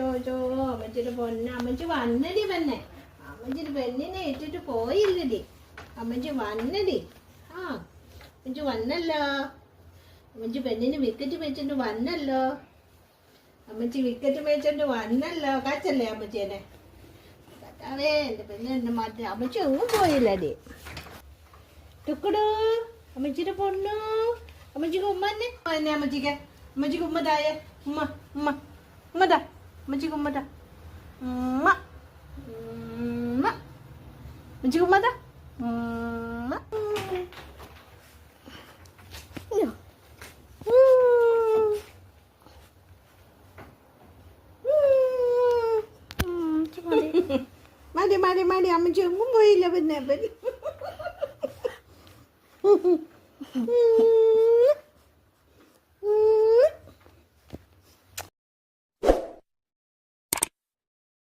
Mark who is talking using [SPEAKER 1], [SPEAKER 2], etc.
[SPEAKER 1] അമ്മച്ചിയുടെ പൊന്നെ അമ്മച്ചി വന്നടി പെണ്ണെ. അമ്മച്ചിയുടെ പെണ്ണിനെ ഇട്ടിട്ട് പോയില്ലടി. അമ്മച്ചി വന്നടി. ആ അമ്മച്ചി വന്നല്ലോ. അമ്മച്ചി പെണ്ണിന് വിക്കറ്റ് മേടിച്ചിട്ട് വന്നല്ലോ. അമ്മച്ചി വിക്കറ്റ് മേടിച്ചിട്ട് വന്നല്ലോ. കാച്ചല്ലേ അമ്മച്ചേനെ? കട്ടാവേ എൻ്റെ പെണ്ണെന്നെ മാറ്റി. അമ്മച്ചി ഒന്നും പോയില്ലടി. തുക്കടു അമ്മച്ചിയുടെ പൊണ്ണു. അമ്മച്ചിക്ക് ഉമ്മന്നെ എന്നെ അമ്മച്ചിക്ക്. അമ്മച്ചിക്ക് ഉമ്മതായേ. ഉമ്മ ഉമ്മ ഉമ്മതാ. അമ്മച്ചിക്ക് ഉമ്മതാ. ഉമ്മ ഉമ്മ അമ്മച്ചിക്ക് ഉമ്മതാ. ഉമ്മ മതി മതി മതി. അമ്മച്ചി ഒന്നും പോയില്ല പിന്നെ.